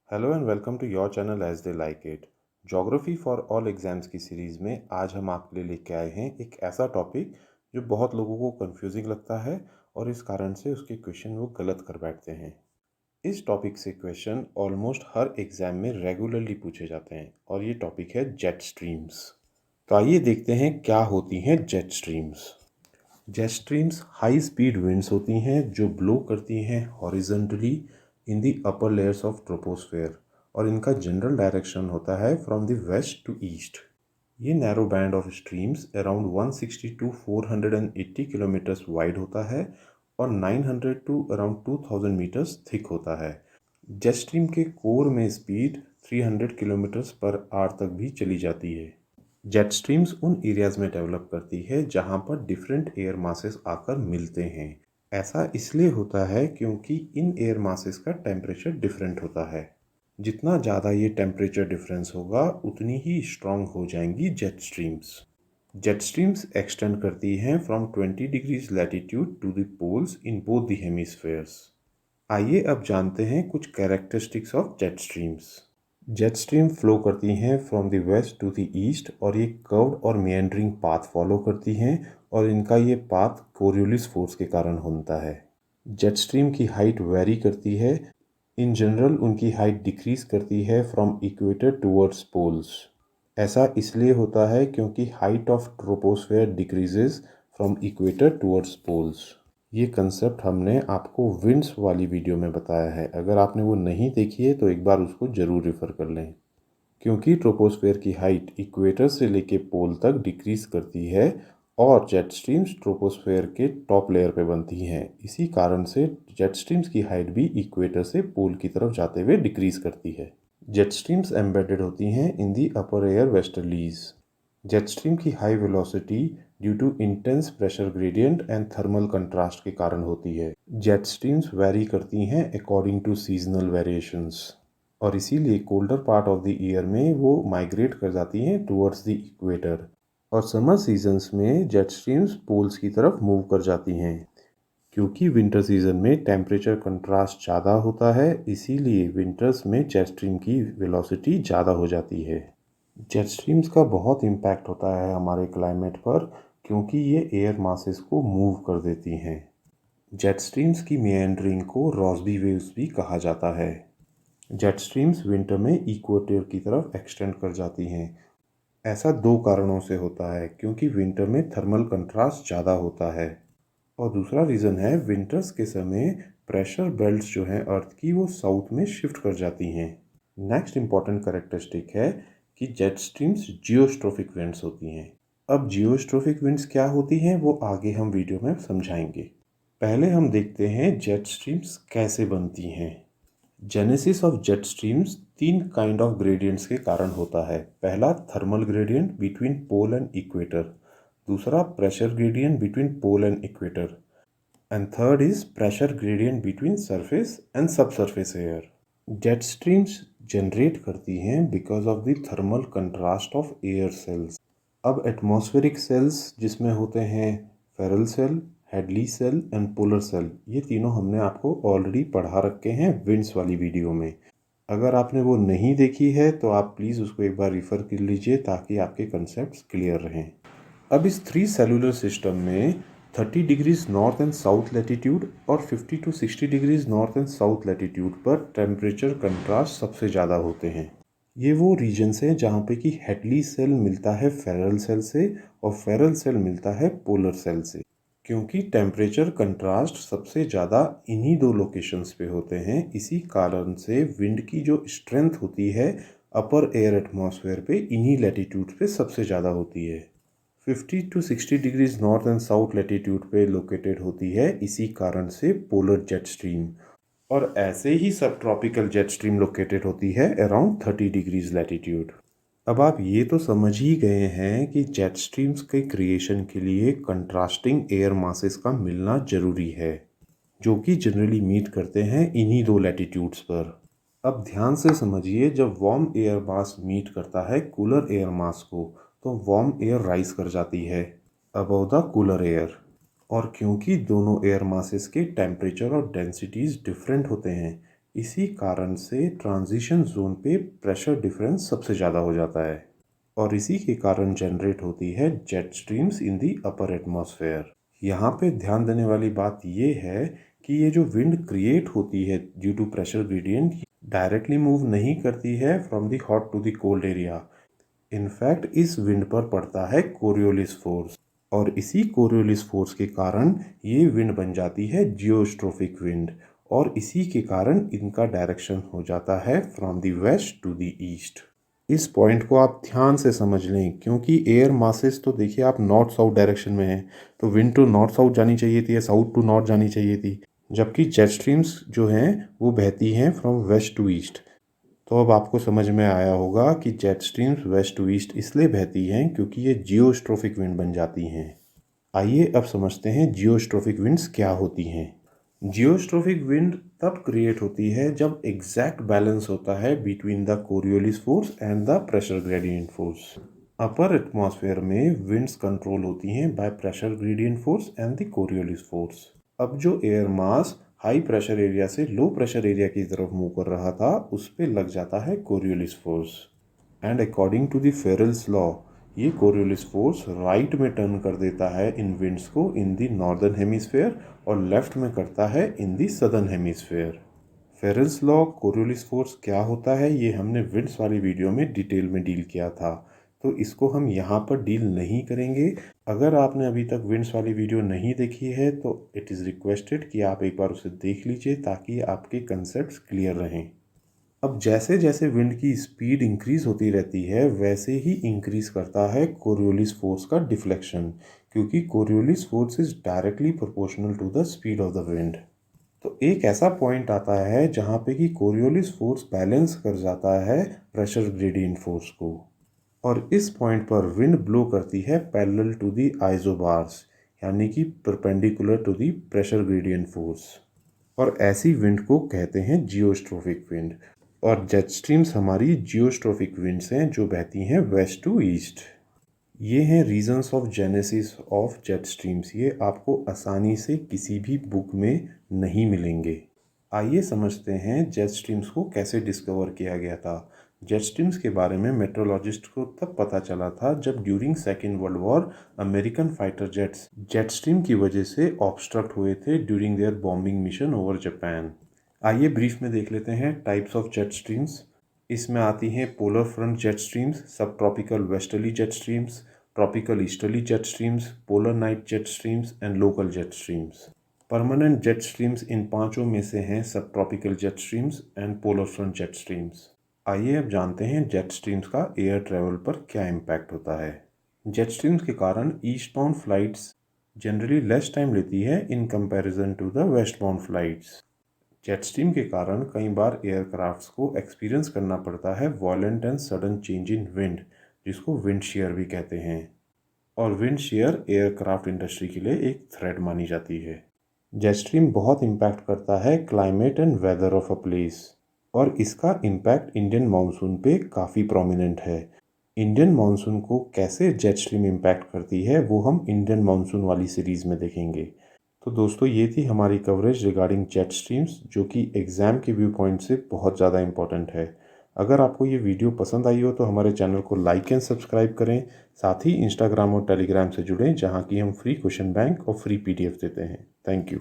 Hello and welcome to your channel as they like it. Geography for all exams की series में आज हम आपके लिए लेके आए हैं एक ऐसा टॉपिक जो बहुत लोगों को कंफ्यूजिंग लगता है और इस कारण से उसके क्वेश्चन वो गलत कर बैठते हैं। इस टॉपिक से क्वेश्चन ऑलमोस्ट हर एग्जाम में रेगुलरली पूछे जाते हैं और ये टॉपिक है जेट स्ट्रीम्स। तो आइए देखते हैं क्या होती हैं jet streams. Jet streams high speed winds होती हैं जो ब्लो करती हैं horizontally in the upper layers of troposphere और इनका जनरल डायरेक्शन होता है from the west to east. ये narrow band of streams around 160 to 480 kilometres wide होता है और 900 टू अराउंड 2000 मीटर्स थिक होता है। जेट स्ट्रीम के कोर में स्पीड 300 किलोमीटर्स पर आवर तक भी चली जाती है। जेट स्ट्रीम्स उन एरियाज में डेवलप करती है जहां पर डिफरेंट एयर मासेस आकर मिलते हैं। ऐसा इसलिए होता है क्योंकि इन एयर मासेस का टेम्परेचर डिफरेंट होता है। जितना ज़्यादा ये टेम्परेचर डिफरेंस होगा उतनी ही स्ट्रॉन्ग हो जाएंगी jet streams. Jet streams extend करती हैं from 20 degrees latitude to the poles in both the hemispheres. आइए अब जानते हैं कुछ characteristics of jet streams. Jet stream flow करती हैं from the west to the east और ये कर्व्ड और मेएंडरिंग पाथ फॉलो करती हैं और इनका ये पाथ कोरियोलिस फोर्स के कारण होता है। जेट स्ट्रीम की हाइट वेरी करती है। इन जनरल उनकी हाइट डिक्रीज करती है फ्रॉम इक्वेटर टुवर्ड्स पोल्स। ऐसा इसलिए होता है क्योंकि height of troposphere decreases from equator towards poles. ये कंसेप्ट हमने आपको विंड्स वाली वीडियो में बताया है। अगर आपने वो नहीं देखी है तो एक बार उसको ज़रूर रेफ़र कर लें। क्योंकि ट्रोपोस्फेयर की हाइट इक्वेटर से लेके पोल तक डिक्रीज करती है और जेट स्ट्रीम्स ट्रोपोस्फेयर के टॉप लेयर पे बनती हैं, इसी कारण से जेट स्ट्रीम्स की हाइट भी इक्वेटर से पोल की तरफ जाते हुए डिक्रीज करती है। जेट स्ट्रीम्स एम्बेडेड होती हैं in the upper air westerlies. Jet stream की high velocity due to intense pressure gradient and thermal contrast के कारण होती है। जेट स्ट्रीम्स वेरी करती हैं अकॉर्डिंग टू सीजनल वेरिएशंस और इसीलिए colder part of the year में वो माइग्रेट कर जाती हैं टुवर्ड्स द इक्वेटर और समर सीजन्स में जेट स्ट्रीम्स पोल्स की तरफ मूव कर जाती हैं। क्योंकि विंटर सीजन में टेम्परेचर कंट्रास्ट ज़्यादा होता है इसीलिए विंटर्स में जेट स्ट्रीम की वेलोसिटी ज़्यादा हो जाती है। जेट स्ट्रीम्स का बहुत इम्पैक्ट होता है हमारे क्लाइमेट पर क्योंकि ये एयर मासेस को मूव कर देती हैं। जेट स्ट्रीम्स की मेएंडरिंग को रॉसबी वेव्स भी कहा जाता है। जेट स्ट्रीम्स विंटर में इक्वेटर की तरफ एक्सटेंड कर जाती हैं। ऐसा दो कारणों से होता है क्योंकि विंटर में थर्मल कंट्रास्ट ज़्यादा होता है और दूसरा रीज़न है विंटर्स के समय प्रेशर बेल्ट्स जो हैं अर्थ की वो साउथ में शिफ्ट कर जाती हैं। नेक्स्ट इम्पॉर्टेंट कैरेक्टरिस्टिक है कि जेट स्ट्रीम्स जियोस्ट्रोफिक विंड्स होती हैं। अब जियोस्ट्रोफिक विंड्स क्या होती हैं वो आगे हम वीडियो में समझाएंगे। पहले हम देखते हैं जेट स्ट्रीम्स कैसे बनती हैं। जेनेसिस ऑफ जेट स्ट्रीम्स तीन काइंड ऑफ ग्रेडियंट्स के कारण होता है। पहला thermal gradient between pole and equator, दूसरा pressure gradient between pole and equator and third is pressure gradient between surface and sub surface air. Jet streams generate करती हैं because of the thermal contrast of air cells. अब atmospheric cells जिसमें होते हैं Ferrel cell, Hadley cell and polar cell, ये तीनों हमने आपको ऑलरेडी पढ़ा रखे हैं विंड्स वाली वीडियो में। अगर आपने वो नहीं देखी है तो आप प्लीज़ उसको एक बार रिफ़र कर लीजिए ताकि आपके कंसेप्ट्स क्लियर रहें। अब इस 3 सेलुलर सिस्टम में 30 degrees north and south latitude और 50 to 60 degrees north and south latitude पर टेम्परेचर कंट्रास्ट सबसे ज़्यादा होते हैं। ये वो रीजन्स हैं जहाँ पे कि हेडली सेल मिलता है फेरल सेल से और फेरल सेल मिलता है पोलर सेल से। क्योंकि टेम्परेचर कंट्रास्ट सबसे ज़्यादा इन्हीं दो लोकेशंस पे होते हैं, इसी कारण से विंड की जो स्ट्रेंथ होती है अपर एयर एटमॉस्फेयर पे इन्हीं लैटिट्यूड पे सबसे ज़्यादा होती है। 50 to 60 degrees north and south latitude पे लोकेटेड होती है, इसी कारण से पोलर जेट स्ट्रीम। और ऐसे ही सब ट्रॉपिकल जेट स्ट्रीम लोकेटेड होती है अराउंड 30 डिग्रीज लैटिट्यूड। अब आप ये तो समझ ही गए हैं कि जेट स्ट्रीम्स के क्रिएशन के लिए कंट्रास्टिंग एयर मासेस का मिलना ज़रूरी है जो कि जनरली मीट करते हैं इन्हीं दो लैटिट्यूड्स पर। अब ध्यान से समझिए, जब वार्म एयर मास मीट करता है कूलर एयर मास को तो वार्म एयर राइज कर जाती है अबव द कूलर एयर। और क्योंकि दोनों एयर मासेस के टेम्परेचर और डेंसिटीज़ डिफरेंट होते हैं इसी कारण से ट्रांजिशन जोन पे प्रेशर डिफरेंस सबसे ज़्यादा हो जाता है और इसी के कारण जनरेट होती है jet streams in the upper atmosphere. यहाँ पे ध्यान देने वाली बात ये है कि ये जो विंड क्रिएट होती है due to pressure gradient directly move नहीं करती है from the hot to the cold area. In fact इस विंड पर पड़ता है कोरियोलिस फोर्स और इसी कोरियोलिस फोर्स के कारण ये विंड बन जाती है जियोस्ट्रोफिक विंड और इसी के कारण इनका डायरेक्शन हो जाता है from the west to the east. इस पॉइंट को आप ध्यान से समझ लें क्योंकि एयर मासेस तो देखिए आप नॉर्थ साउथ डायरेक्शन में हैं, तो विंड टू नॉर्थ साउथ जानी चाहिए थी या साउथ टू नॉर्थ जानी चाहिए थी, जबकि जेट स्ट्रीम्स जो हैं वो बहती हैं फ्रॉम वेस्ट टू ईस्ट। तो अब आपको समझ में आया होगा कि jet streams west to east इसलिए बहती हैं क्योंकि ये जियोस्ट्रोफिक विंड बन जाती हैं। आइए अब समझते हैं जियोस्ट्रोफिक विंड्स क्या होती हैं। जियोस्ट्रोफिक विंड तब क्रिएट होती है जब एग्जैक्ट बैलेंस होता है between the Coriolis force and the pressure gradient force. Upper atmosphere में विंड्स कंट्रोल होती हैं by pressure gradient force and the Coriolis force. अब जो air mass high pressure area से लो प्रेशर एरिया की तरफ मूव कर रहा था उस पे लग जाता है Coriolis force and according to the Ferrel's law ये कोरियोलिस फोर्स राइट में टर्न कर देता है इन विंड्स को इन दी नॉर्दर्न हेमिस्फेयर और लेफ्ट में करता है in the southern hemisphere. Ferrel's law Coriolis force क्या होता है ये हमने विंड्स वाली वीडियो में डिटेल में डील किया था, तो इसको हम यहाँ पर डील नहीं करेंगे। अगर आपने अभी तक विंड्स वाली वीडियो नहीं देखी है तो इट इज़ रिक्वेस्टेड कि आप एक बार उसे देख लीजिए ताकि आपके कंसेप्ट्स क्लियर रहें। अब जैसे जैसे विंड की स्पीड इंक्रीज होती रहती है वैसे ही इंक्रीज करता है कोरियोलिस फोर्स का डिफ्लेक्शन, क्योंकि Coriolis force is directly proportional to the speed of the wind. तो एक ऐसा पॉइंट आता है जहाँ पे कि कोरियोलिस फोर्स बैलेंस कर जाता है प्रेशर ग्रेडियंट फोर्स को और इस पॉइंट पर विंड ब्लो करती है पैरेलल टू द आइसोबार्स, यानी कि perpendicular to the pressure gradient force, और ऐसी विंड को कहते हैं जियोस्ट्रोफिक विंड। और जेट स्ट्रीम्स हमारी जियोस्ट्रोफिक विंड्स हैं जो बहती हैं वेस्ट टू ईस्ट। ये हैं reasons of genesis of jet streams, ये आपको आसानी से किसी भी बुक में नहीं मिलेंगे। आइए समझते हैं जेट स्ट्रीम्स को कैसे डिस्कवर किया गया था। जेट स्ट्रीम्स के बारे में मेट्रोलॉजिस्ट को तब पता चला था जब during second world war American fighter jets jet stream की वजह से ऑब्स्ट्रक्ट हुए थे during their bombing mission over Japan. आइए ब्रीफ में देख लेते हैं टाइप्स ऑफ जेट स्ट्रीम्स। इसमें आती हैं पोलर फ्रंट जेट स्ट्रीम्स, सब tropical westerly jet streams, tropical easterly jet streams, polar night jet streams and local jet streams. Permanent jet streams in पांचों में से हैं सब tropical jet streams and polar front jet streams. आइए अब जानते हैं जेट स्ट्रीम्स का एयर ट्रैवल पर क्या इम्पैक्ट होता है। जेट स्ट्रीम्स के कारण east bound flights generally less time लेती है in comparison to the west bound flights. Jet stream के कारण कई बार एयरक्राफ्ट्स को एक्सपीरियंस करना पड़ता है वॉलेंट and sudden change in wind, जिसको विंड शेयर भी कहते हैं, और विंड शेयर एयरक्राफ्ट इंडस्ट्री के लिए एक थ्रेट मानी जाती है। जेट स्ट्रीम बहुत इम्पैक्ट करता है climate and weather of a place और इसका इम्पैक्ट इंडियन मानसून पे काफ़ी प्रोमिनेंट है। इंडियन मानसून को कैसे जेट स्ट्रीम इम्पैक्ट करती है वो हम इंडियन मानसून वाली सीरीज़ में देखेंगे। तो दोस्तों ये थी हमारी कवरेज रिगार्डिंग जेट स्ट्रीम्स, जो कि एग्ज़ाम के व्यू पॉइंट से बहुत ज़्यादा इंपॉर्टेंट है। अगर आपको ये वीडियो पसंद आई हो तो हमारे चैनल को लाइक एंड सब्सक्राइब करें, साथ ही इंस्टाग्राम और टेलीग्राम से जुड़ें जहाँ की हम फ्री क्वेश्चन बैंक और फ्री PDF देते हैं। Thank you.